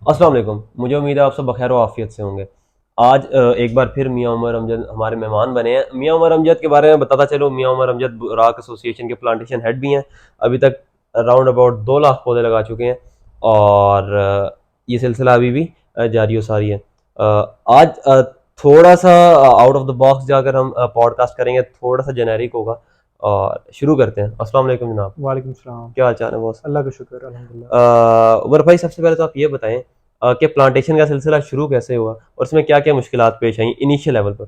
अस्सलाम वालेकुम। मुझे उम्मीद है आप सब बखैर व आफियत से होंगे। आज एक बार फिर मियाँ उमर अमजद हमारे मेहमान बने हैं। मियाँ उमर अमजद के बारे में बताता चलो, मियाँ उमर अमजद बुराक एसोसिएशन के प्लांटेशन हेड भी हैं। अभी तक अराउंड अबाउट 2 लाख पौधे लगा चुके हैं और ये सिलसिला अभी भी जारी व सारी है। आज थोड़ा सा आउट ऑफ द बॉक्स जाकर हम पॉडकास्ट करेंगे, थोड़ा सा जेनेरिक होगा और शुरू करते हैं। अस्सलाम वालेकुम जनाब, वालेकुम सलाम। क्या हाल चाल है बॉस? अल्लाह का शुक्र अल्हम्दुलिल्लाह। उमर भाई, सबसे पहले तो आप ये बताएं कि प्लांटेशन का सिलसिला शुरू कैसे हुआ और उसमें क्या क्या मुश्किलात पेश आई इनिशियल लेवल पर।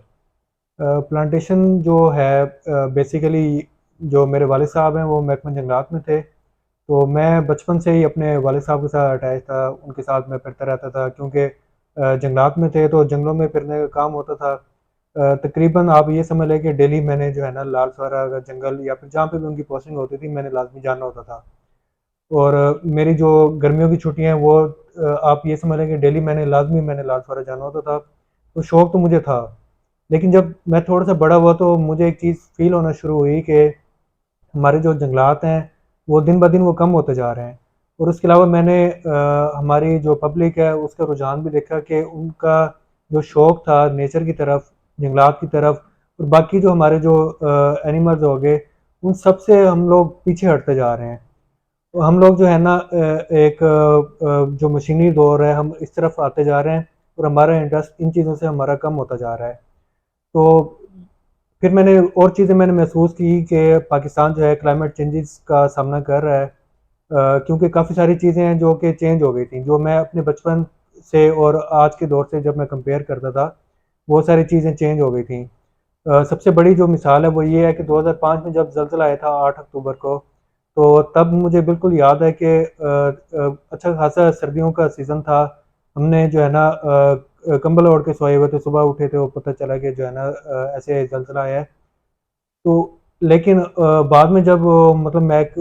प्लांटेशन जो है बेसिकली जो मेरे वालिद साहब हैं वो महकमा जंगलात में थे। तो मैं बचपन से ही अपने वालिद साहब के साथ अटैच था, उनके साथ मैं फिरता रहता था क्योंकि जंगलात में थे तो जंगलों में फिरने का काम होता था। तकरीबन आप ये समझ लें कि डेली मैंने जो है ना लाल सवारा का जंगल या फिर जहाँ पे भी उनकी पोस्टिंग होती थी मैंने लाजमी जाना होता था। और मेरी जो गर्मियों की छुट्टियां हैं वो आप ये समझ लें कि डेली मैंने लाल सवारा जाना होता था। तो शौक तो मुझे था, लेकिन जब मैं थोड़ा सा बड़ा हुआ तो मुझे एक चीज़ फील होना शुरू हुई कि हमारे जो जंगलात हैं वो दिन ब दिन वो कम होते जा रहे हैं। और उसके अलावा मैंने हमारी जो पब्लिक है उसका रुझान भी देखा कि उनका जो शौक था नेचर की तरफ, जंगलात की तरफ और बाकी जो हमारे जो एनिमल्स हो गए, उन सब से हम लोग पीछे हटते जा रहे हैं। तो हम लोग जो है ना एक जो मशीनी दौर है हम इस तरफ आते जा रहे हैं और हमारा इंटरेस्ट इन चीज़ों से हमारा कम होता जा रहा है। तो फिर मैंने और चीज़ें मैंने महसूस की कि पाकिस्तान जो है क्लाइमेट चेंजेस का सामना कर रहा है, क्योंकि काफ़ी सारी चीज़ें हैं जो कि चेंज हो गई थी, जो मैं अपने बचपन से और आज के दौर से जब मैं कंपेयर करता था वो सारी चीज़ें चेंज हो गई थी। सबसे बड़ी जो मिसाल है वो ये है कि 2005 में जब ज़लज़ला आया था 8 अक्टूबर को, तो तब मुझे बिल्कुल याद है कि अच्छा खासा सर्दियों का सीज़न था। हमने जो है ना कंबल ओढ़ के सोए हुए थे, सुबह उठे थे वो पता चला कि जो है ना ऐसे ज़लज़ला आया है। तो लेकिन बाद में जब मतलब मैं एक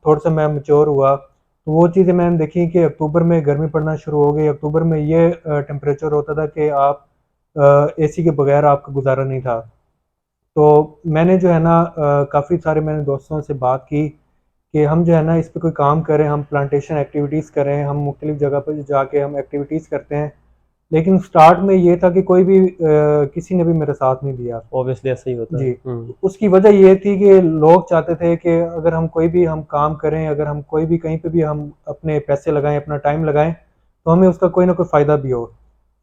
थोड़ा-सा मैं मैच्योर हुआ, तो वो चीज़ें मैंने देखी कि अक्टूबर में गर्मी पड़ना शुरू हो गई। अक्टूबर में ये टेम्परेचर होता था कि आप एसी के बगैर आपका गुज़ारा नहीं था। तो मैंने जो है ना काफ़ी सारे मैंने दोस्तों से बात की कि हम जो है ना इस पे कोई काम करें, हम प्लांटेशन एक्टिविटीज़ करें, हम मुख्तलिफ़ जगह पर जाके हम एक्टिविटीज़ करते हैं। लेकिन स्टार्ट में ये था कि कोई भी किसी ने भी मेरा साथ नहीं दिया। ऑब्वियसली ऐसा ही होता है। जी, उसकी वजह ये थी कि लोग चाहते थे कि अगर हम कोई भी हम काम करें, अगर हम कोई भी कहीं पे भी हम अपने पैसे लगाएँ, अपना टाइम लगाएँ, तो हमें उसका कोई ना कोई फ़ायदा भी हो।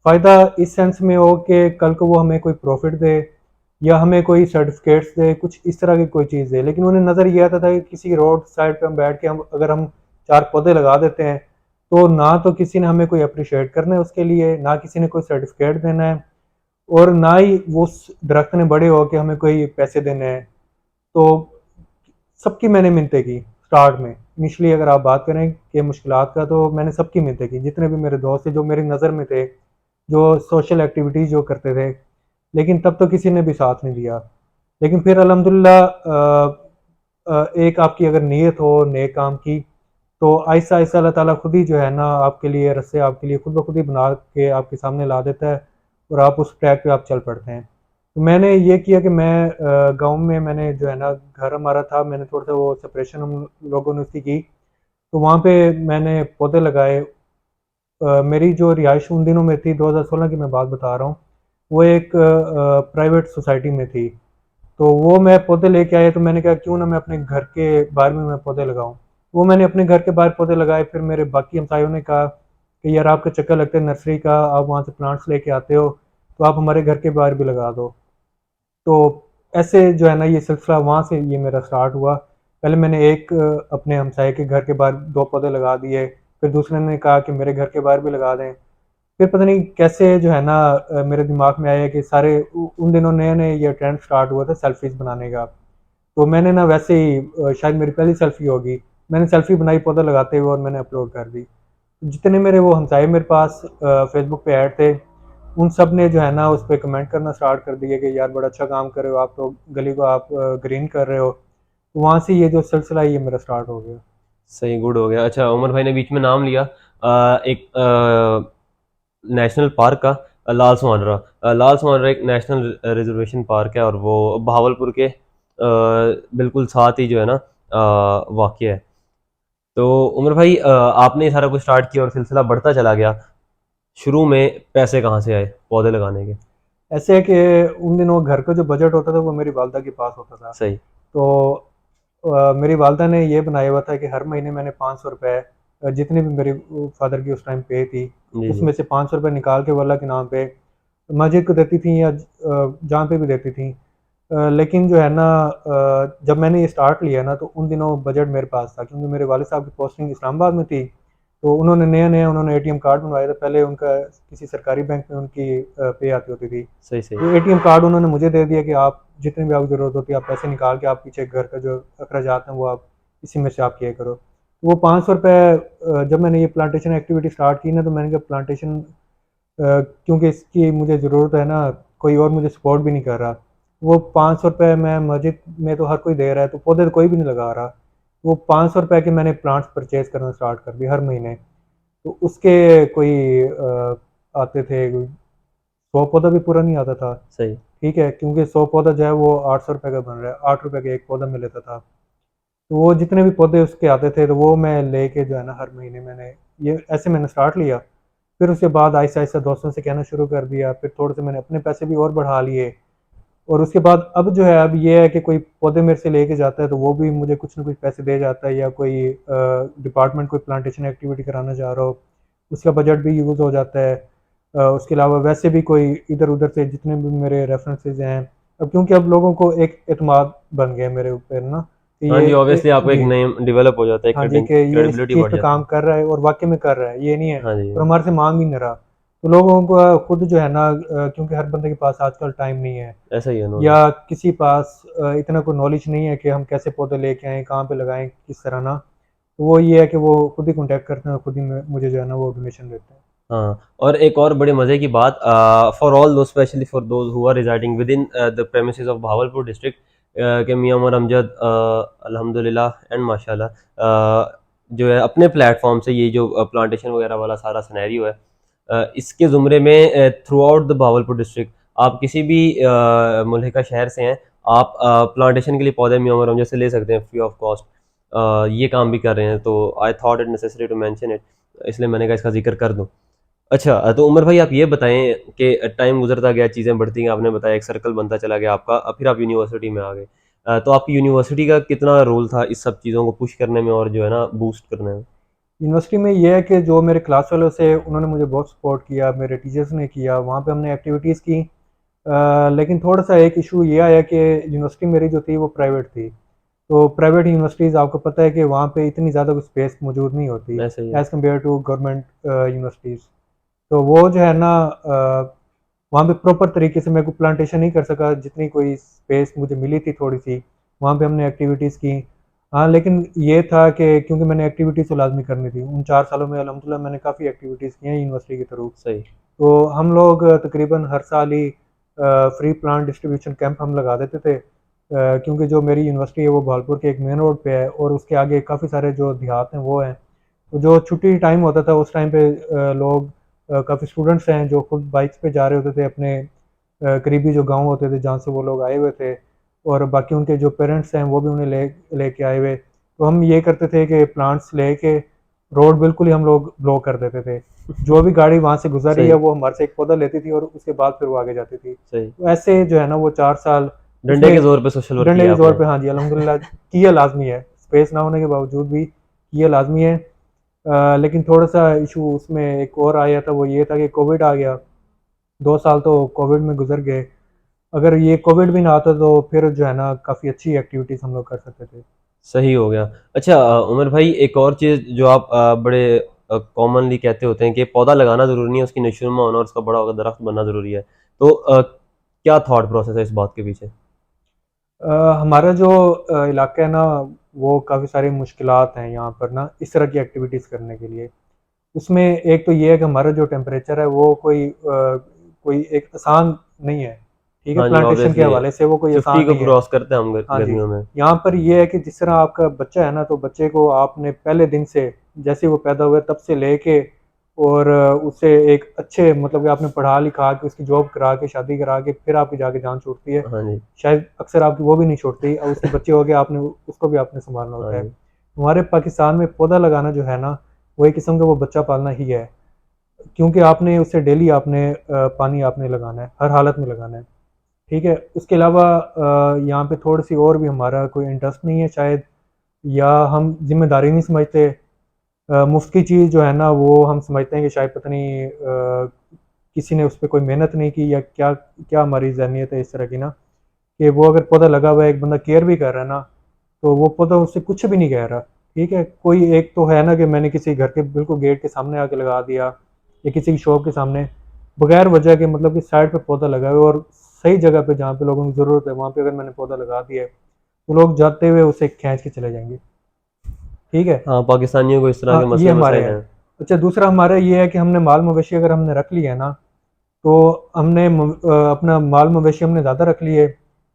फ़ायदा इस सेंस में हो कि कल को वो हमें कोई प्रॉफ़िट दे या हमें कोई सर्टिफ़िकेट्स दे, कुछ इस तरह की कोई चीज़ दे। लेकिन उन्हें नज़र ये आता था कि किसी रोड साइड पे हम बैठ के हम 4 पौधे लगा देते हैं, तो ना तो किसी ने हमें कोई एप्रिशिएट करना है उसके लिए, ना किसी ने कोई सर्टिफ़िकेट देना है और ना ही वो उस दरख्त ने बड़े हो के हमें कोई पैसे देने हैं। तो सबकी मैंने मिन्नतें की स्टार्ट में। इनिशियली अगर आप बात करें कि मुश्किलात का, तो मैंने सबकी मिन्नतें की, जितने भी मेरे दोस्त थे जो मेरी नज़र में थे, जो सोशल एक्टिविटीज़ जो करते थे, लेकिन तब तो किसी ने भी साथ नहीं दिया। लेकिन फिर अल्हम्दुलिल्लाह एक आपकी अगर नीयत हो नेक काम की, तो आहिस्ता-आहिस्ता अल्लाह ताला खुद ही जो है ना आपके लिए रास्ते आपके लिए खुद ब खुद ही बना के आपके सामने ला देता है और आप उस ट्रैक पे आप चल पड़ते हैं। तो मैंने ये किया कि मैं गाँव में मैंने जो है ना घर हमारा था, मैंने थोड़ा-सा वो सेपरेशन हम लोगों ने उसकी की, तो वहाँ पे मैंने पौधे लगाए। मेरी जो रिहाइश उन दिनों में थी 2016 की मैं बात बता रहा हूँ, वो एक प्राइवेट सोसाइटी में थी। तो वो मैं पौधे लेके आया तो मैंने कहा क्यों ना मैं अपने घर के बाहर में मैं पौधे लगाऊं। वो मैंने अपने घर के बाहर पौधे लगाए। फिर मेरे बाकी हमसायों ने कहा कि यार आपका चक्कर लगता है नर्सरी का, आप वहाँ से प्लांट्स लेके आते हो, तो आप हमारे घर के बाहर भी लगा दो। तो ऐसे जो है ना ये सिलसिला वहाँ से ये मेरा स्टार्ट हुआ। पहले मैंने एक अपने हमसाये के घर के बाहर 2 पौधे लगा दिए, फिर दूसरे ने कहा कि मेरे घर के बाहर भी लगा दें। फिर पता नहीं कैसे जो है ना मेरे दिमाग में आया कि सारे उन दिनों नए-नए ये ट्रेंड स्टार्ट हुआ था सेल्फीज़ बनाने का। तो मैंने ना वैसे ही शायद मेरी पहली सेल्फी होगी, मैंने सेल्फी बनाई पौधा लगाते हुए और मैंने अपलोड कर दी। जितने मेरे वो हमसाये मेरे पास फ़ेसबुक पे ऐड थे, उन सब ने जो है ना उस पे कमेंट करना स्टार्ट कर दिए कि यार बड़ा अच्छा काम कर रहे हो आप, तो गली को आप ग्रीन कर रहे हो। तो वहाँ से ये जो सिलसिला है ये मेरा स्टार्ट हो गया। सही, गुड हो गया। अच्छा, उमर भाई ने बीच में नाम लिया एक नेशनल पार्क का, लाल सुहानरा। लाल सुहानरा एक नेशनल रिजर्वेशन पार्क है और वो बहावलपुर के बिल्कुल साथ ही जो है ना वाक़ है। तो उमर भाई आपने ये सारा कुछ स्टार्ट किया और सिलसिला बढ़ता चला गया। शुरू में पैसे कहाँ से आए पौधे लगाने के? ऐसे है कि उन दिनों घर का जो बजट होता था वो मेरी वालदा के पास होता था। सही। तो मेरी वालदा ने ये बनाया हुआ था कि हर महीने मैंने 500 रुपये, जितनी भी मेरी फादर की उस टाइम पे थी, जी जी। उसमें से 500 रुपये निकाल के वल्ला के नाम पे मस्जिद को देती थी, या जहाँ पे भी देती थी। लेकिन जो है ना, जब मैंने ये स्टार्ट लिया ना, तो उन दिनों बजट मेरे पास था, क्योंकि मेरे वालिद साहब की पोस्टिंग इस्लामाबाद में थी। तो उन्होंने नया नया उन्होंने एटीएम कार्ड बनवाया था। पहले उनका किसी सरकारी बैंक में उनकी पे आती होती थी। सही सही। वो एटीएम कार्ड उन्होंने मुझे दे दिया कि आप जितनी भी आपको ज़रूरत होती है, आप पैसे निकाल के आप पीछे घर का जो अखराजात हैं वो आप इसी में से आप किया करो। तो वो 500 रुपये, जब मैंने ये प्लांटेशन एक्टिविटी स्टार्ट की ना, तो मैंने कहा प्लांटेशन, क्योंकि इसकी मुझे ज़रूरत है ना, कोई और मुझे सपोर्ट भी नहीं कर रहा। वो 500 रुपये मैं मस्जिद में तो हर कोई दे रहा है, तो पौधे तो कोई भी नहीं लगा रहा। वो 500 रुपये के मैंने प्लांट्स परचेज करना स्टार्ट कर दिए हर महीने। तो उसके कोई आते थे, कोई 100 पौधा भी पूरा नहीं आता था। सही। ठीक है, क्योंकि 100 पौधा जो है वो 800 रुपये का बन रहा है, 8 रुपये का एक पौधा में लेता था। तो वो जितने भी पौधे उसके आते थे, तो वो मैं लेके जो है ना, हर महीने मैंने ये ऐसे मैंने स्टार्ट लिया। फिर उसके बाद आहिस्ता आहिस्ता दोस्तों से कहना शुरू कर दिया, फिर थोड़े से मैंने अपने पैसे भी और बढ़ा लिए। और उसके बाद अब जो है, अब ये है कि कोई पौधे मेरे से लेके जाता है तो वो भी मुझे कुछ ना कुछ पैसे दे जाता है, या कोई डिपार्टमेंट कोई प्लांटेशन एक्टिविटी कराना चाह रहा हो, उसका बजट भी यूज़ हो जाता है। उसके अलावा वैसे भी कोई इधर उधर से जितने भी मेरे रेफरेंसेस हैं, अब क्योंकि अब लोगों को एक एतमाद बन गया है मेरे ऊपर ना, कि हाँ जी, ऑब्वियसली आपको एक जी, नेम डेवलप हो जाता है, हाँ जी, कि ये इस क्रेडिबिलिटी चीज़ बढ़ पे जाती काम है। कर रहा है और वाकई में कर रहा है, ये नहीं है। हाँ जी। और हमारे से मांग भी नहीं रहा। तो लोगों को खुद जो है ना, क्योंकि हर बंदे के पास आजकल टाइम नहीं है, ऐसा ही है उन्होंने। या किसी पास इतना कोई नॉलेज नहीं है कि हम कैसे पौधे लेके आएँ, कहाँ पे लगाएँ, किस तरह ना। तो वो ये है कि वो खुद ही कॉन्टैक्ट करते हैं और खुद ही मुझे जो है ना वो डोनेशन देते हैं। हाँ, और एक और बड़े मज़े की बात, for all though, specially for those who are residing within the premises of Bahawalpur district, के मियां उमर अमजद अल्हम्दुलिल्लाह एंड माशाल्लाह जो है अपने प्लेटफॉर्म से ये जो प्लांटेशन वगैरह वाला सारा सिनेरियो है, इसके ज़ुमरे में through out the Bahawalpur district, आप किसी भी मुल्क शहर से हैं, आप प्लांटेशन के लिए पौधे मियां उमर अमजद से ले सकते हैं फ्री ऑफ कॉस्ट। ये काम भी कर रहे हैं, तो I thought it necessary to mention it, इसलिए मैंने कहा इसका जिक्र कर दूं। अच्छा, तो उमर भाई आप ये बताएं कि टाइम गुजरता गया, चीज़ें बढ़ती गई, आपने बताया एक सर्कल बनता चला गया आपका, अब फिर आप यूनिवर्सिटी में आ गए। तो आपकी यूनिवर्सिटी का कितना रोल था इस सब चीज़ों को पुश करने में और जो है ना बूस्ट करने में? यूनिवर्सिटी में ये है कि जो मेरे क्लास वालों से उन्होंने मुझे बहुत सपोर्ट किया, मेरे टीचर्स ने किया, वहाँ पे हमने एक्टिविटीज़ की। लेकिन थोड़ा सा एक इशू ये आया कि यूनिवर्सिटी मेरी जो थी वो प्राइवेट थी। तो प्राइवेट यूनिवर्सिटीज़ आपको पता है कि वहाँ पे इतनी ज़्यादा कोई स्पेस मौजूद नहीं होती ऐसा ही है। As compare to government universities. तो वो जो है ना, वहाँ पे प्रॉपर तरीके से मैं कोई प्लांटेशन नहीं कर सका, जितनी कोई स्पेस मुझे मिली थी थोड़ी सी, वहाँ पे हमने एक्टिविटीज़ की। हाँ, लेकिन ये था कि क्योंकि मैंने एक्टिविटीज़ तो लाजमी करनी थी, उन 4 सालों में अल्हम्दुलिल्लाह मैंने काफ़ी एक्टिविटीज़ की हैं यूनिवर्सिटी के थ्रू। सही। तो हम लोग तकरीबन हर साल ही फ्री प्लांट डिस्ट्रीब्यूशन कैंप हम लगा देते थे, क्योंकि जो मेरी यूनिवर्सिटी है वो भालपुर के एक मेन रोड पे है, और उसके आगे काफ़ी सारे जो देहात हैं वो हैं। तो जो छुट्टी टाइम होता था उस टाइम पे लोग, काफ़ी स्टूडेंट्स हैं जो खुद बाइक्स पे जा रहे होते थे अपने करीबी जो गांव होते थे जहाँ से वो लोग आए हुए थे, और बाकी उनके जो पेरेंट्स हैं वो भी उन्हें लेके आए हुए। तो हम ये करते थे कि प्लांट्स लेके रोड बिल्कुल ही हम लोग ब्लॉक कर देते थे। जो भी गाड़ी वहाँ से गुजर रही है सही। वो हमारे से एक पौधा लेती थी, और उसके बाद फिर वो आगे जाती थी। सही। तो ऐसे जो है ना वो 4 साल डंडे उसमें के जोर पे सोशल वर्क डंडे किया के जोर आपने। पे, हाँ जी, अल्हम्दुलिल्लाह किया लाजमी है, स्पेस ना होने के बावजूद भी किया लाजमी है। लेकिन थोड़ा सा इशू उसमें एक और आया था, वो ये था कि कोविड आ गया। 2 साल तो कोविड में गुजर गए। अगर ये कोविड भी ना आता तो फिर जो है ना काफ़ी अच्छी एक्टिविटीज़ हम लोग कर सकते थे। सही हो गया। अच्छा, उमर भाई एक और चीज़ जो आप बड़े कॉमनली कहते होते हैं कि पौधा लगाना ज़रूरी नहीं है, उसकी नशोनुमा होना और उसका बड़ा होकर दरख्त बनना ज़रूरी है। तो क्या थॉट प्रोसेस है इस बात के पीछे? हमारा जो इलाका है ना, वो काफ़ी सारी मुश्किलात हैं यहाँ पर ना इस तरह की एक्टिविटीज़ करने के लिए। उसमें एक तो ये है कि हमारा जो टेम्परेचर है वो कोई एक आसान नहीं है। ठीक है, हाँ जी, प्लांटेशन के ऑब्वियसली हवाले से वो कोई 50 आसान को नहीं है। क्रॉस करते हैं हम हाँ जी, गर्मियों में। यहाँ पर ये है कि जिस तरह आपका बच्चा है ना, तो बच्चे को आपने पहले दिन से, जैसे वो पैदा हुआ तब से लेके, और उसे एक अच्छे मतलब कि आपने पढ़ा लिखा के उसकी जॉब करा के शादी करा के फिर आपकी जाके जान छूटती है। हाँ जी। शायद अक्सर आपकी वो भी नहीं छूटती, और उसके बच्चे हो गए, आपने उसको भी आपने संभालना हाँ होता है। जी। हमारे पाकिस्तान में पौधा लगाना जो है ना, वो एक किस्म का वो बच्चा पालना ही है, क्योंकि आपने उसे डेली आपने पानी आपने लगाना है, हर हालत में लगाना है। ठीक है, उसके अलावा यहाँ पे थोड़ी सी और भी हमारा कोई इंटरेस्ट नहीं है शायद, या हम जिम्मेदारी नहीं समझते। मुफ्त की चीज़ जो है ना वो हम समझते हैं कि शायद पता नहीं किसी ने उस पर कोई मेहनत नहीं की, या क्या क्या हमारी जहनीत है इस तरह की ना, कि वो अगर पौधा लगा हुआ है, एक बंदा केयर भी कर रहा है ना, तो वो पौधा उससे कुछ भी नहीं कह रहा। ठीक है, कोई एक तो है ना कि मैंने किसी घर के बिल्कुल गेट के सामने आके लगा दिया, या किसी की शॉप के सामने बगैर वजह के, मतलब कि साइड पे पौधा लगा हुआ है, और सही जगह पे जहाँ पे लोगों की ज़रूरत है वहाँ पे अगर मैंने पौधा लगा दिया है, तो लोग जाते हुए उसे खींच के चले जाएंगे। ठीक है। हाँ, पाकिस्तानियों को इस तरह के हाँ, ये मसले हमारे मसाइल हैं। हैं। अच्छा, दूसरा हमारा ये है कि हमने माल मवेशी अगर हमने रख लिया है ना, तो हमने अपना माल मवेशी हमने ज़्यादा रख लिए,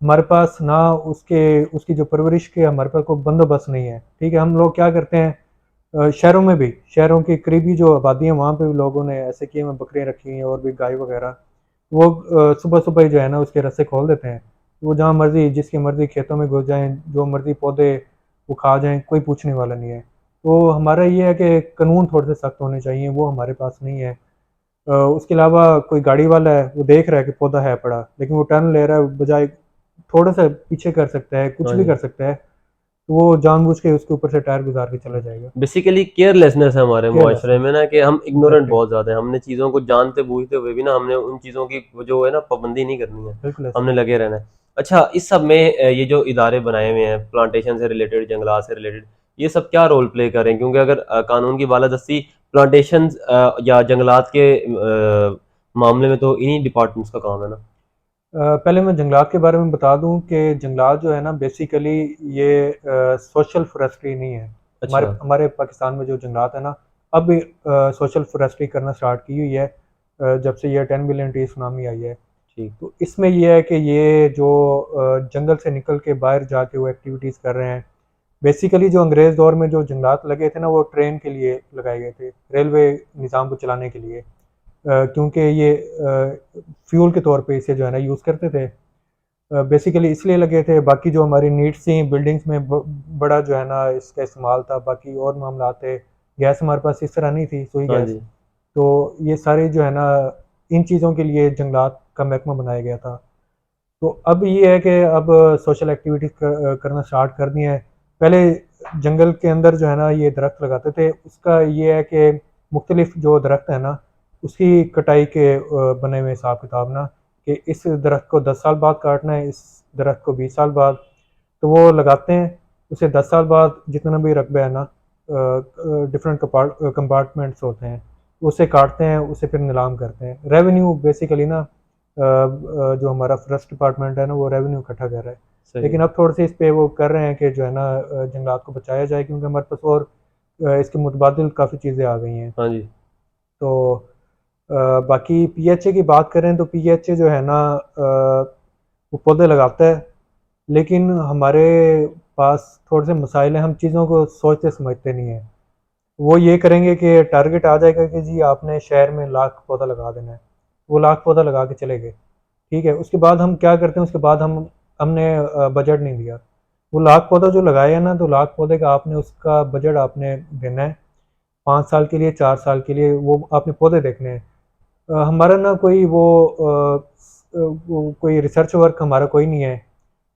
हमारे पास ना उसके उसकी जो परवरिश के हमारे पास कोई बंदोबस्त नहीं है। ठीक है, हम लोग क्या करते हैं, शहरों में भी, शहरों की करीबी जो आबादी है वहाँ पे भी लोगों ने ऐसे किए में बकरियाँ रखी हैं और भी गाय वगैरह, वो सुबह सुबह ही जो है ना उसके रस्से खोल देते हैं, वो जहाँ मर्जी जिसकी मर्जी खेतों में घुस जाएं, जो मर्जी पौधे वो खा जाएं, कोई पूछने वाला नहीं है। तो हमारा ये है कि कानून थोड़े से सख्त होने चाहिए, वो हमारे पास नहीं है। उसके अलावा कोई गाड़ी वाला है वो देख रहा है कि पौधा है पड़ा, लेकिन वो टर्न ले रहा है, बजाय थोड़ा सा पीछे कर सकता है, कुछ हाँ भी जी। कर सकता है, तो वो जानबूझ के उसके ऊपर से टायर गुजार के चला जाएगा। बेसिकली केयरलेसनेस है हमारे मुआशरे केयरलेसनेस। में ना, कि हम इग्नोरेंट एग्जैक्टली। बहुत ज़्यादा हैं। हमने चीज़ों को जानते बूझते हुए भी ना, हमने उन चीज़ों की वो जो है ना पाबंदी नहीं करनी है, बिल्कुल ऐसे हमने ही। लगे रहना है। अच्छा, इस सब में ये जो इदारे बनाए हुए हैं प्लांटेशन से रिलेटेड, जंगलात से रिलेटेड, ये सब क्या रोल प्ले कर रहे हैं? क्योंकि अगर कानून की बालादस्ती प्लांटेशन या जंगलात के मामले में तो इन्हीं डिपार्टमेंट्स का काम है ना। पहले मैं जंगलात के बारे में बता दूं कि जंगलात जो है ना बेसिकली ये सोशल फॉरेस्ट्री नहीं है। हमारे अच्छा। हमारे पाकिस्तान में जो जंगलात है ना, अब सोशल फॉरेस्ट्री करना स्टार्ट की हुई है, जब से ये 10 बिलियन ट्री सुनामी आई है। ठीक। तो इसमें ये है कि ये जो जंगल से निकल के बाहर जाके वो एक्टिविटीज़ कर रहे हैं। बेसिकली जो अंग्रेज़ दौर में जो जंगलात लगे थे ना, वो ट्रेन के लिए लगाए गए थे, रेलवे निज़ाम को चलाने के लिए, क्योंकि ये फ्यूल के तौर पे इसे जो है ना यूज़ करते थे। बेसिकली इसलिए लगे थे, बाकी जो हमारी नीड्स थी बिल्डिंग्स में बड़ा जो है ना इसका इस्तेमाल था, बाकी और मामला थे। गैस हमारे पास इस तरह नहीं थी, सुई हाँ गैस। जी। तो ये सारे जो है ना इन चीज़ों के लिए जंगलात का महकमा बनाया गया था। तो अब ये है कि अब सोशल एक्टिविटीज़ करना स्टार्ट कर दी हैं। पहले जंगल के अंदर जो है ना ये दरख्त लगाते थे, उसका ये है कि मुख्तलिफ जो दरख्त है ना उसकी कटाई के बने हुए हिसाब किताब ना, कि इस दरख्त को 10 साल बाद काटना है, इस दरख्त को 20 साल बाद, तो वो लगाते हैं। उसे 10 साल बाद जितना भी रकबा है ना, डिफरेंट कंपार्टमेंट्स होते हैं, उसे काटते हैं, उसे फिर नीलाम करते हैं। रेवेन्यू बेसिकली ना, जो हमारा फॉरेस्ट डिपार्टमेंट है ना वो रेवेन्यू इकट्ठा कर रहा है। सही लेकिन है। अब थोड़े से इस पे वो कर रहे हैं कि जो है ना जंगलात को बचाया जाए, क्योंकि हमारे पास और इसके मुतबादिल काफ़ी चीज़ें आ गई हैं। हाँ जी। तो बाकी पीएचए की बात करें तो पीएचए जो है ना वो पौधे लगाता है, लेकिन हमारे पास थोड़े से मसाइल हैं, हम चीज़ों को सोचते समझते नहीं हैं। वो ये करेंगे कि टारगेट आ जाएगा कि जी आपने शहर में 1 लाख पौधा लगा देना है, वो 1 लाख पौधा लगा के चले गए। ठीक है, उसके बाद हम क्या करते हैं, उसके बाद हमने बजट नहीं दिया। वो 1 लाख पौधा जो लगाया है ना, तो 1 लाख पौधे का आपने उसका बजट आपने देना है, 5 साल के लिए, 4 साल के लिए, वो आपने पौधे देखने हैं। हमारा ना कोई वो कोई रिसर्च वर्क हमारा कोई नहीं है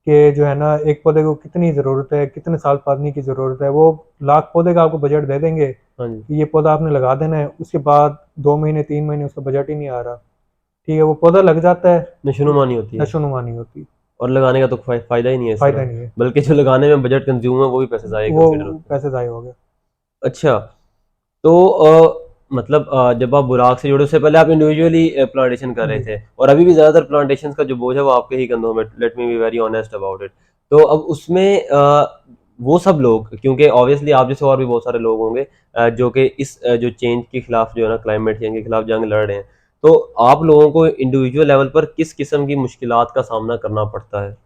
कि जो है ना एक पौधे को कितनी ज़रूरत है, कितने साल पानी की ज़रूरत है। वो 1 लाख पौधे का आपको बजट दे देंगे हाँ जी। कि ये पौधा आपने लगा देना है, उसके बाद 2 महीने 3 महीने उसका बजट ही नहीं आ रहा। ठीक है, वो पौधा लग जाता है, नशोनुमा नहीं होती है। नशोनुमा नहीं होती, और लगाने का तो फ़ायदा ही नहीं है इस फ़ायदा तरह, नहीं है, बल्कि जो लगाने में बजट कंज्यूम है वो भी पैसे ज़ाया वो कंसिडर होते हैं। पैसे ज़ाया हो गए। अच्छा, तो मतलब जब आप बुराक से जुड़े उससे पहले आप इंडिविजुअली प्लांटेशन कर रहे जी। थे, और अभी भी ज़्यादातर प्लांटेशन का जो बोझ है वो आपके ही कंधों में, let me be very honest about it. तो अब उसमें वो सब लोग, क्योंकि ऑब्वियसली आप जैसे और भी बहुत सारे लोग होंगे जो कि इस जो चेंज के खिलाफ जो है ना, क्लाइमेट चेंज के खिलाफ जंग लड़ रहे हैं, तो आप लोगों को इंडिविजुअल लेवल पर किस किस्म की मुश्किलात का सामना करना पड़ता है?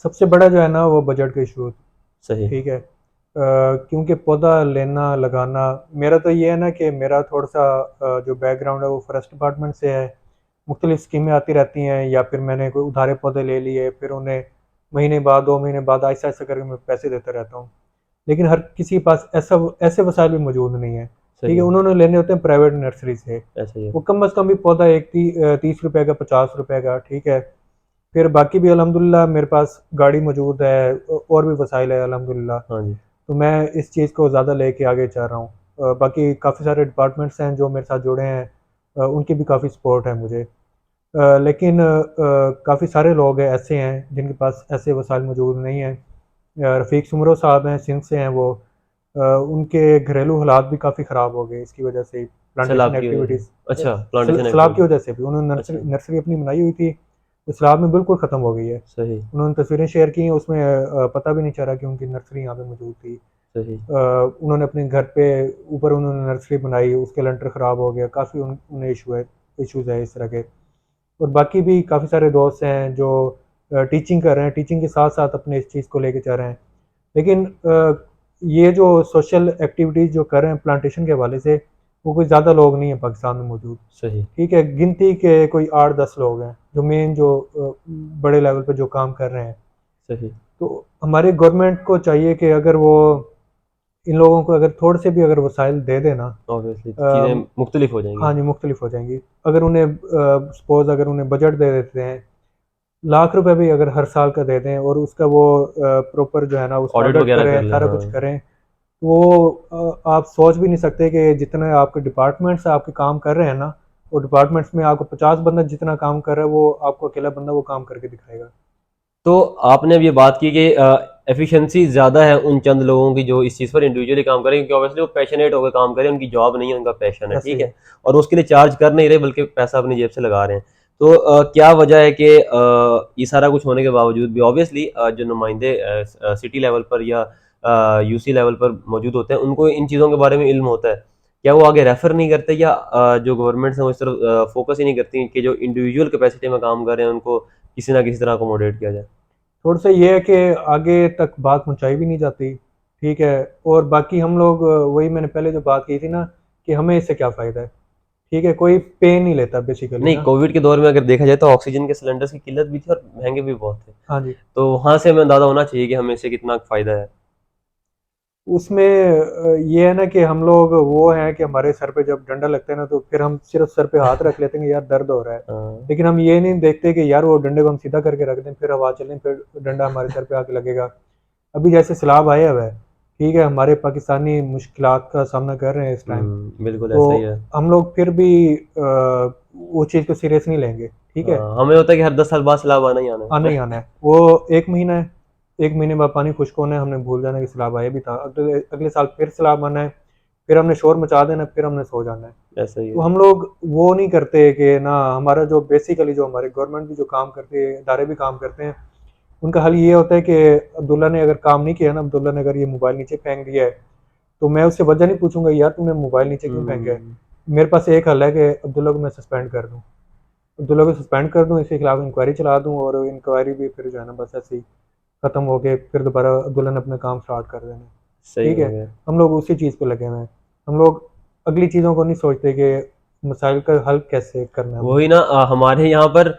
सबसे बड़ा जो है ना वो बजट का इशू। सही। ठीक है, क्योंकि पौधा लेना लगाना, मेरा तो ये है ना कि मेरा थोड़ा सा जो बैकग्राउंड है वो फॉरेस्ट डिपार्टमेंट से है। मुख्तलिफ स्कीमें आती रहती हैं, या फिर मैंने कोई उधारे पौधे ले लिए, फिर उन्हें महीने बाद 2 महीने बाद आहिस्ता आहिस्ता करके मैं पैसे देता रहता हूँ। लेकिन हर किसी के पास ऐसे वसाइल भी मौजूद नहीं है। ठीक सही है, है। उन्होंने लेने होते हैं प्राइवेट नर्सरी से। ऐसा ही है। वो कम से कम भी पौधा एक 30 रुपए का, 50 रुपए का। ठीक है, फिर बाकी भी अल्हम्दुलिल्लाह मेरे पास गाड़ी मौजूद है, और भी वसाइल है अल्हम्दुलिल्लाह। हाँ जी। तो मैं इस चीज़ को ज़्यादा लेके आगे चाह रहा हूँ। बाकी काफ़ी सारे डिपार्टमेंट्स हैं जो मेरे साथ जुड़े हैं, उनकी भी काफ़ी सपोर्ट है मुझे। लेकिन काफ़ी सारे लोग हैं ऐसे हैं जिनके पास ऐसे वसाइल मौजूद नहीं हैं। रफ़ीक सुमरो साहब हैं, सिंध से हैं वो। उनके घरेलू हालात भी काफ़ी ख़राब हो गए इसकी वजह से, प्लांटेशन सैलाब की वजह एक्टिविटीज़। से? अच्छा, प्लांटेशन सैलाब की एक्टिविटी। वजह से भी उन्होंने नर्सरी अच्छा। नर्सरी अपनी बनाई हुई थी, वो सैलाब में बिल्कुल ख़त्म हो गई है। सही। उन्होंने तस्वीरें शेयर की हैं उसमें, पता भी नहीं चला कि उनकी नर्सरी यहाँ पे मौजूद थी। सही। उन्होंने अपने घर पे ऊपर उन्होंने नर्सरी बनाई, उसके लंटर ख़राब हो गया, काफ़ी उन्हें इशूज़ है इस तरह के। और बाकी भी काफ़ी सारे दोस्त हैं जो टीचिंग कर रहे हैं, टीचिंग के साथ साथ अपने इस चीज़ को लेके चल रहे हैं। लेकिन ये जो सोशल एक्टिविटीज़ जो कर रहे हैं प्लांटेशन के हवाले से, वो कोई ज़्यादा लोग नहीं हैं पाकिस्तान में मौजूद। सही। ठीक है, गिनती के कोई 8-10 लोग हैं जो मेन जो बड़े लेवल पे जो काम कर रहे हैं। सही। तो हमारे गवर्नमेंट को चाहिए कि अगर वो इन लोगों को अगर थोड़े से भी अगर वसाइल दे देना, ऑब्वियसली चीज़ें मुख्तलिफ हो जाएंगी। हाँ जी, मुख्तलिफ हो जाएंगी। अगर उन्हें सपोज अगर उन्हें बजट दे देते हैं, लाख रुपए भी अगर हर साल का दे दें और उसका वो प्रॉपर जो है ना उसका ऑडिट ऑडिट वगैरह कर करें, लें, सारा हाँ। कुछ करें, तो वो आप सोच भी नहीं सकते कि जितने आपके डिपार्टमेंट्स आपके काम कर रहे हैं ना, वो डिपार्टमेंट्स में आपको 50 बंदा जितना काम कर रहा है, वो आपको अकेला बंदा वो काम करके दिखाएगा। तो आपने अब ये बात की कि एफिशिएंसी ज़्यादा है उन चंद लोगों की जो इस चीज़ पर इंडिविजुअली काम करें, क्योंकि ऑब्वियसली वो पैशनेट होकर काम करें, उनकी जॉब नहीं है, उनका पैशन है, ऐसे ठीक ही है। है। और उसके लिए चार्ज कर नहीं रहे बल्कि पैसा अपनी जेब से लगा रहे हैं। तो क्या वजह है कि ये सारा कुछ होने के बावजूद भी ऑब्वियसली जो नुमाइंदे सिटी लेवल पर या यूसी लेवल पर मौजूद होते हैं उनको इन चीज़ों के बारे में इल्म होता है, क्या वो आगे रेफर नहीं करते, या जो गवर्नमेंट है वो इस तरफ फोकस ही नहीं करती कि जो इंडिविजुअल कैपेसिटी में काम कर रहे हैं उनको किसी ना किसी तरह अकोमोडेट किया जाए? थोड़ा सा ये है कि आगे तक बात पहुंचाई भी नहीं जाती। ठीक है, और बाकी हम लोग वही मैंने पहले जो बात की थी ना, कि हमें इससे क्या फ़ायदा है। ठीक है, कोई पे नहीं लेता बेसिकली नहीं, ना। कोविड के दौर में अगर देखा जाए तो ऑक्सीजन के सिलेंडर्स की किल्लत भी थी और महंगे भी बहुत थे। हाँ जी। तो वहाँ से हमें अंदाज़ा होना चाहिए कि हमें इससे कितना फ़ायदा है। उसमें ये है ना कि हम लोग वो हैं कि हमारे सर पे जब डंडा लगता है ना, तो फिर हम सिर्फ सर पे हाथ रख लेते हैं कि यार दर्द हो रहा है। हाँ। लेकिन हम ये नहीं देखते कि यार वो डंडे को हम सीधा करके रख दें, फिर हवा चलें, फिर डंडा हमारे सर पे आके लगेगा। अभी जैसे सैलाब आया हुआ है, ठीक है, हमारे पाकिस्तानी मुश्किलात का सामना कर रहे हैं इस टाइम। बिल्कुल तो ऐसा ही है। हम लोग फिर भी वो चीज़ को सीरियस नहीं लेंगे। ठीक है, हाँ, हमें होता है कि हर 10 साल बाद सैलाब आना ही आना आना है। ही आना है। वो 1 महीना है, 1 महीने बाद पानी खुश्क होना है, हमने भूल जाना कि सैलाब आया भी था। अगले अगले साल फिर सैलाब आना है, फिर हमने शोर मचा देना है, फिर हमने सो जाना है। ऐसा ही तो है। हम लोग वो नहीं करते कि ना, हमारा जो बेसिकली जो हमारे गवर्नमेंट भी जो काम करती है, इदारे भी काम करते हैं, उनका हल ये होता है कि अब्दुल्ला ने अगर काम नहीं किया ना, अब्दुल्ला ने अगर ये मोबाइल नीचे फेंक दिया है, तो मैं उससे वजह नहीं पूछूंगा यार तूने मोबाइल नीचे क्यों फेंका है। हम्म। मेरे पास एक हल है कि अब्दुल्ला को मैं सस्पेंड कर दूँ, अब्दुल्ला को सस्पेंड कर दूँ, इसके खिलाफ इंक्वायरी चला दूँ, और इंक्वायरी भी फिर जो है ना बस ऐसे ही खत्म हो गए, फिर दोबारा अब्दुल्ला ने अपना काम स्टार्ट कर देना। सही ठीक हो है, गया। हम लोग उसी चीज़ पे लगे हुए हैं। हम लोग अगली चीज़ों को नहीं सोचते कि मसाइल का हल कैसे करना है हमने। वही ना, हमारे यहाँ पर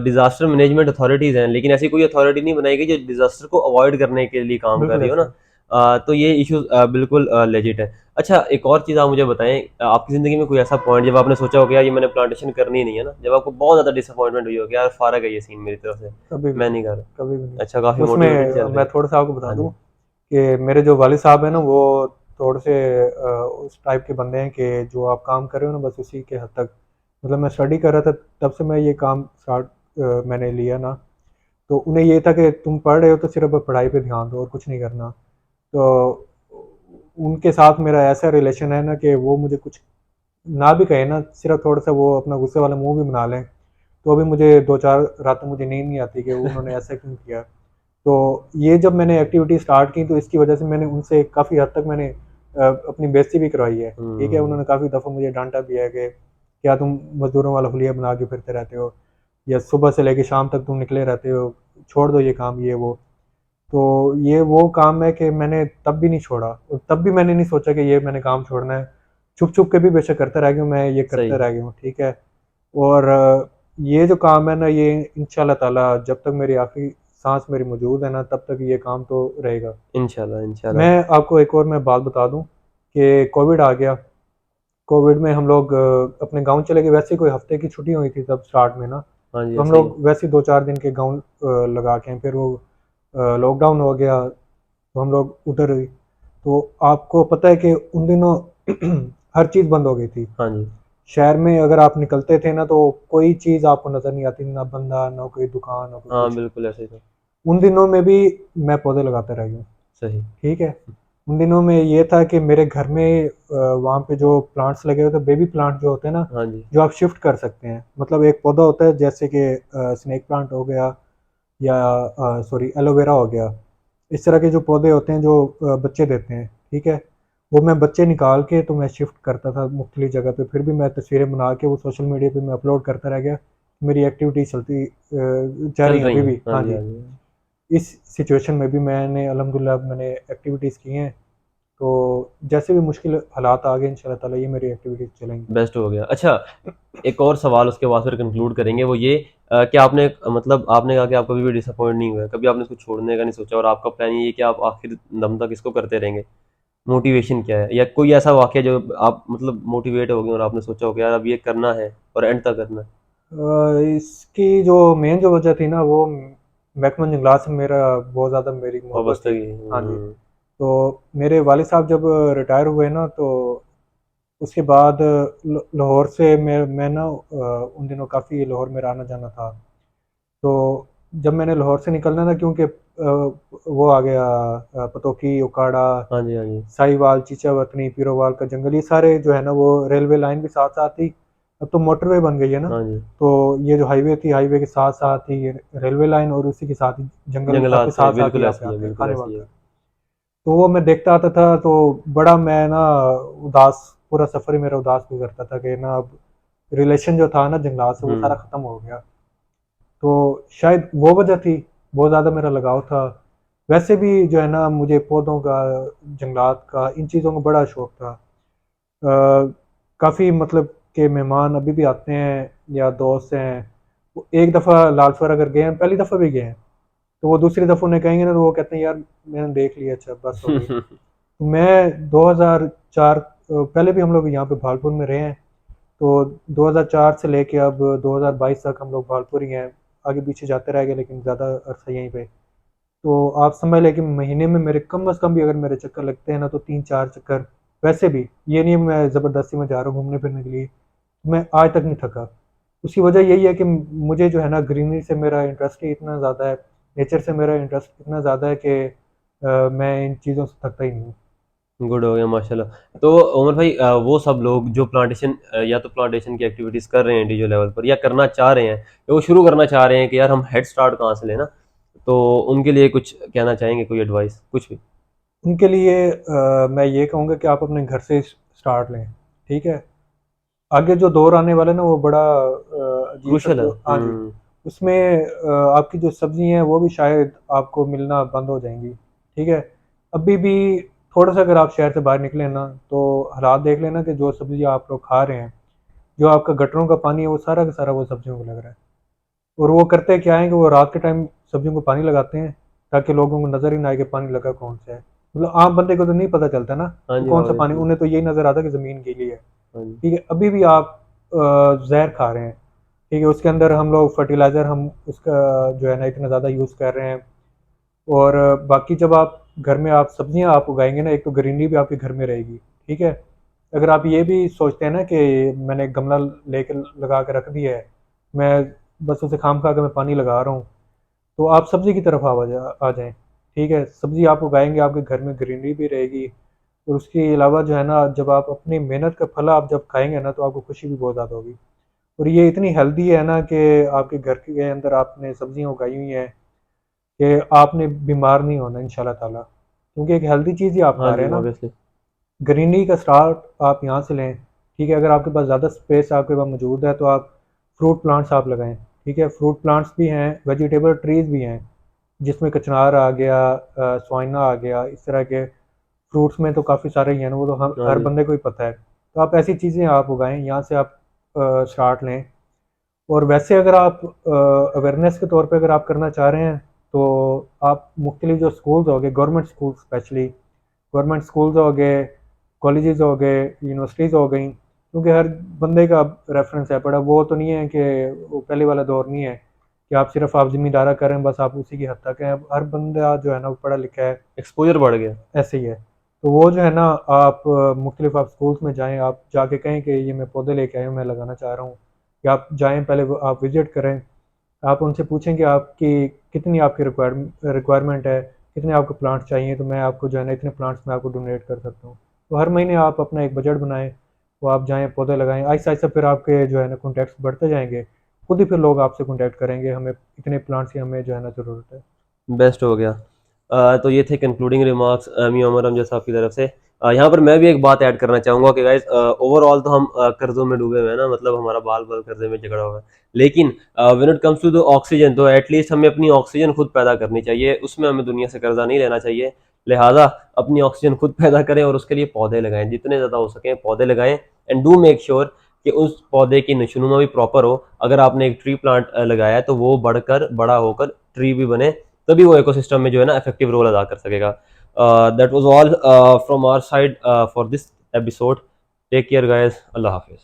डिजास्टर मैनेजमेंट अथॉरिटीज़ हैं, लेकिन ऐसी कोई अथॉरिटी नहीं बनाई गई जो डिजास्टर को अवॉइड करने के लिए काम कर बिल्कुल रही हो ना। ऐसे ही। तो ये इशू बिल्कुल लेजिट है। अच्छा, एक और चीज़ आप मुझे बताएं, आपकी ज़िंदगी में कोई ऐसा पॉइंट जब आपने सोचा हो कि यार ये मैंने प्लांटेशन करनी ही नहीं है ना, जब आपको बहुत ज़्यादा डिसअपॉइंटमेंट हुई हो कि यार फारग है ये सीन मेरी तरफ से, कभी भी मैं नहीं, नहीं कर रहा? कभी भी नहीं। अच्छा, काफ़ी मोटिवेटेड चल उसमें रहे मैं हैं। थोड़ा सा आपको बता हाँ दूं जी। कि मेरे जो वालिद साहब हैं ना, वो थोड़े से उस टाइप के बंदे हैं कि जो आप काम कर रहे हो ना बस उसी के हद तक। मतलब मैं स्टडी कर रहा था तब से मैं ये काम स्टार्ट मैंने लिया ना, तो उन्हें ये था कि तुम पढ़ रहे हो तो सिर्फ पढ़ाई पे ध्यान दो और कुछ नहीं करना। तो उनके साथ मेरा ऐसा रिलेशन है ना कि वो मुझे कुछ ना भी कहे ना, सिर्फ थोड़ा सा वो अपना गुस्से वाला मुंह भी बना लें, तो अभी मुझे 2-4 रातें मुझे नींद नहीं आती कि उन्होंने ऐसा क्यों किया। तो ये जब मैंने एक्टिविटी स्टार्ट की तो इसकी वजह से मैंने उनसे काफ़ी हद तक मैंने अपनी बेइज्जती भी करवाई है। ठीक है, हम्म। उन्होंने काफ़ी दफ़ा मुझे डांटा भी है कि क्या तुम मज़दूरों वाला हुलिया बना के फिरते रहते हो, या सुबह से लेकर शाम तक तुम निकले रहते हो, छोड़ दो ये काम, ये वो। तो ये वो काम है कि मैंने तब भी नहीं छोड़ा, और तब भी मैंने नहीं सोचा कि ये मैंने काम छोड़ना है। छुप छुप के भी बेशक करता रह गया हूँ, मैं ये करता सही। रह गया हूँ। ठीक है, और ये जो काम है ना, ये इंशाल्लाह ताला जब तक मेरी आखिरी सांस मेरी मौजूद है ना, तब तक ये काम तो रहेगा। इंशाल्लाह इंशाल्लाह। मैं आपको एक और मैं बात बता दूं कि कोविड आ गया। कोविड में हम लोग अपने गांव चले गए, वैसे ही कोई हफ्ते की छुट्टी हुई थी तब स्टार्ट में ना। हाँ जी तो हम सही है। लोग वैसे ही 2-4 दिन के गांव लगा के आए। फिर वो लॉकडाउन हो गया तो हम लोग उधर ही। तो आपको पता है कि उन दिनों हर चीज़ बंद हो गई थी। हाँ जी। शहर में अगर आप निकलते थे ना तो कोई चीज़ आपको नज़र नहीं आती, ना बंदा, ना कोई दुकान, ना कोई हाँ कुछ। बिल्कुल ऐसे ही था। उन दिनों में भी मैं पौधे लगाता रह गया। सही। ठीक है। उन दिनों में ये था कि मेरे घर में वहाँ पे जो प्लांट्स लगे हुए थे, बेबी प्लांट जो होते हैं ना, हाँ जी। जो आप शिफ्ट कर सकते हैं। मतलब एक पौधा होता है जैसे कि स्नेक प्लांट हो गया, या सॉरी एलोवेरा हो गया। इस तरह के जो पौधे होते हैं जो बच्चे देते हैं, ठीक है। वो मैं बच्चे निकाल के तो मैं शिफ्ट करता था मुख्तलिफ जगह पे। फिर भी मैं तस्वीरें बना के वो सोशल मीडिया पे मैं अपलोड करता रह गया। मेरी एक्टिविटी चलती जा रही चल है रही अभी हैं, भी। हाँ हाँ जी जी। हाँ जी। इस सिचुएशन में भी मैंने अल्हम्दुलिल्लाह मैंने एक्टिविटीज़ की हैं। तो जैसे भी मुश्किल हालात आ गए इंशाल्लाह ताला ये मेरी एक्टिविटीज़ चलेंगी। बेस्ट हो गया। अच्छा, एक और सवाल उसके बाद फिर कंक्लूड करेंगे, वो ये कि आपने मतलब आपने कहा कि आप कभी भी डिसअपॉइंट नहीं हुए, कभी आपने इसको छोड़ने का नहीं सोचा, और आपका प्लान ये है कि आप आखिर दम तक इसको करते रहेंगे। मोटिवेशन क्या है, या कोई ऐसा वाक़या जो आप मतलब मोटिवेट हो गए और आपने सोचा हो कि यार अब ये करना है और एंड तक करना है? इसकी जो मेन जो वजह थी ना वो महकमा जंगलात से मेरा बहुत ज़्यादा मेरी मोहब्बत थी। वाबस्तगी। हाँ जी। तो मेरे वालिद साहब जब रिटायर हुए ना तो उसके बाद लाहौर से मैं ना उन दिनों काफ़ी लाहौर में आना जाना था। तो जब मैंने लाहौर से निकलना ना, क्योंकि वो आ गया पतोकी, उकाड़ा, हाँ जी, हाँ जी। साहिवाल, चीचावतनी, पीरोवाल का जंगल, ये सारे जो है ना वो रेलवे लाइन भी साथ साथ थी। अब तो मोटरवे बन गई है ना। हाँ जी। तो ये जो हाईवे थी, हाईवे के साथ साथ ही ये रेलवे लाइन, और उसी के साथ ही जंगल आपके जंगलात थे, साथ साथ ही बिल्कुल यहाँ पे ऐसे ही है, आते हैं बिल्कुल खाने ऐसे ही वक्त। है। तो वो मैं देखता आता था तो बड़ा मैं ना उदास, पूरा सफ़र ही मेरा उदास गुजरता था कि ना अब रिलेशन जो था ना जंगलात से वो सारा हुँ। ख़त्म हो गया। तो शायद वो वजह थी, बहुत ज़्यादा मेरा लगाव था। वैसे भी जो है ना मुझे पौधों का, जंगलात का, इन चीज़ों का बड़ा शौक था। काफ़ी मतलब के मेहमान अभी भी आते हैं या दोस्त हैं, वो एक दफ़ा लालसर अगर गए हैं, पहली दफ़ा भी गए हैं, तो वो दूसरी दफ़ा उन्हें कहेंगे ना तो वो कहते हैं यार मैंने देख लिया, अच्छा बस हो गई। तो मैं 2004 पहले भी हम लोग यहाँ पे भागलपुर में रहे हैं। तो 2004 से लेके अब 2022 तक हम लोग भागलपुर ही हैं। आगे पीछे जाते रह गए लेकिन ज़्यादा अरसा यहीं पे। तो आप समझ लें कि महीने में मेरे कम अज़ कम भी अगर मेरे चक्कर लगते हैं ना तो 3-4 चक्कर। वैसे भी ये नहीं है मैं ज़बरदस्ती में जा रहा हूँ घूमने फिरने के लिए, मैं आज तक नहीं थका। उसकी वजह यही है कि मुझे जो है ना ग्रीनरी से मेरा इंटरेस्ट ही इतना ज़्यादा है, नेचर से मेरा इंटरेस्ट इतना ज़्यादा है कि मैं इन चीज़ों से थकता ही नहीं हूँ। गुड हो गया माशाल्लाह। तो उमर भाई, वो सब लोग जो प्लांटेशन या तो प्लांटेशन की एक्टिविटीज़ कर रहे हैं इंडिविजुअल लेवल पर, या करना चाह रहे हैं, या वो शुरू करना चाह रहे हैं कि यार हम हेड स्टार्ट कहाँ से लेना, तो उनके लिए कुछ कहना चाहेंगे, कोई एडवाइस कुछ भी? उनके लिए मैं ये कहूँगा कि आप अपने घर से स्टार्ट लें। ठीक है। आगे जो दौर आने वाला है ना वो बड़ा अजीब सा क्रूशल है। हाँ जी। उसमें आपकी जो सब्ज़ी हैं वो भी शायद आपको मिलना बंद हो जाएँगी। ठीक है। अभी भी थोड़ा-सा अगर आप शहर से बाहर निकलें ना तो हालात देख लेना कि जो सब्ज़ी आप लोग खा रहे हैं, जो आपका गटरों का पानी है वो सारा का सारा वो सब्ज़ियों को लग रहा है। और वो करते क्या है कि वो रात के टाइम सब्जियों को पानी लगाते हैं ताकि लोगों को नज़र ही ना आए कि पानी लगा कौन सा है। मतलब आम बंदे को तो नहीं पता चलता ना हाँ कि जी, कौन सा पानी, ऑब्वियसली। उन्हें तो यही नज़र आता कि ज़मीन गीली है। हाँ जी। ठीक है। अभी भी आप जहर खा रहे हैं। ठीक है। उसके अंदर हम लोग फर्टिलाइज़र हम उसका जो है ना इतना ज़्यादा यूज़ कर रहे हैं। और बाकी जब आप घर में आप सब्जियां आप उगाएंगे ना, एक तो ग्रीनरी भी आपके घर में रहेगी। ठीक है। अगर आप ये भी सोचते हैं ना कि मैंने गमला लेके लगा के रख दिया है, मैं बस उसे खाम खा के मैं पानी लगा रहा हूँ, तो आप सब्ज़ी की तरफ आ जाएँ। ठीक है, सब्ज़ी आप उगाएँगे, आपके घर में ग्रीनरी भी रहेगी। और उसके अलावा जो है ना, जब आप अपनी मेहनत का फल आप जब खाएँगे ना, तो आपको खुशी भी बहुत ज़्यादा होगी। और ये इतनी हेल्दी है ना कि आपके घर के अंदर आपने सब्ज़ियाँ उगाई हुई हैं कि आपने बीमार नहीं होना इंशाल्लाह ताला, क्योंकि एक हेल्दी चीज़ ही आप हाँ खा रहे जी, हैं ना। ऑब्वियसली। ग्रीनरी का स्टार्ट आप यहाँ से लें। ठीक है। अगर आपके पास ज़्यादा स्पेस आपके पास मौजूद है तो आप फ्रूट प्लांट्स आप लगाएँ। ठीक है। फ्रूट प्लांट्स भी हैं, वेजिटेबल ट्रीज़ भी हैं, जिसमें कचनार आ गया, स्वाइना आ गया, इस तरह के फ्रूट्स में तो काफ़ी सारे ही हैं ना, वो तो हम हाँ हर जी। बंदे को ही पता है। तो आप ऐसी चीज़ें आप उगाएँ, यहाँ से आप स्टार्ट लें। और वैसे अगर आप अवेयरनेस के तौर पे अगर आप करना चाह रहे हैं तो आप मुख्तलिफ जो स्कूल्स हो गए, government school specially, government schools हो गए, कॉलेजेस हो गए, यूनिवर्सिटीज़ हो गई, क्योंकि हर बंदे का रेफरेंस है, बड़ा वो तो नहीं है कि वो पहले वाला दौर नहीं है कि आप ज़िम्मेदारा करें बस आप उसी की हद तक हैं। अब हर बंदा जो है ना वो पढ़ा लिखा है, एक्सपोजर बढ़ गया। ऐसे ही है। तो वो जो है ना, आप मुख्तलिफ आप स्कूल्स में जाएँ, आप जाके कहें कि ये मैं पौधे लेके आया हूँ, मैं लगाना चाह रहा हूँ, या आप जाएँ पहले आप विज़िट करें, आप उनसे पूछें कि आपकी कितनी आपकी रिक्वायरमेंट है, कितने आपको प्लांट्स चाहिए, तो मैं आपको जो है ना इतने प्लांट्स मैं आपको डोनेट कर सकता हूँ। तो हर महीने आप अपना एक बजट बनाएँ, वो आप जाएँ पौधे लगाएँ, आहिस्ता-आहिस्ता फिर आपके जो है ना कॉन्टैक्ट्स बढ़ते जाएँगे, खुद ही फिर लोग आपसे कॉन्टैक्ट करेंगे, हमें इतने प्लांट्स की हमें जो है ना ज़रूरत है। बेस्ट हो गया। तो ये थे कंक्लूडिंग रिमार्क्स मियां उमर अमजद साहब की तरफ से। यहाँ पर मैं भी एक बात ऐड करना चाहूँगा कि गाइस ओवरऑल तो हम कर्जों में डूबे हुए हैं ना, मतलब हमारा बाल बाल कर्जे में झगड़ा हुआ है। लेकिन when it comes to the oxygen, तो एटलीस्ट हमें अपनी ऑक्सीजन खुद पैदा करनी चाहिए, उसमें हमें दुनिया से कर्जा नहीं लेना चाहिए। लिहाजा अपनी ऑक्सीजन खुद पैदा करें और उसके लिए पौधे लगाएं, जितने ज़्यादा हो सकें पौधे लगाएं, एंड डू मेक श्योर कि उस पौधे की नशोनुमा भी प्रॉपर हो। अगर आपने एक ट्री प्लांट लगाया है तो वो बढ़कर बड़ा होकर ट्री भी बने, तभी वो इकोसिस्टम में जो है ना इफेक्टिव रोल अदा कर सकेगा। That was all from our side for this episode. Take care guys, अल्लाह हाफिज़।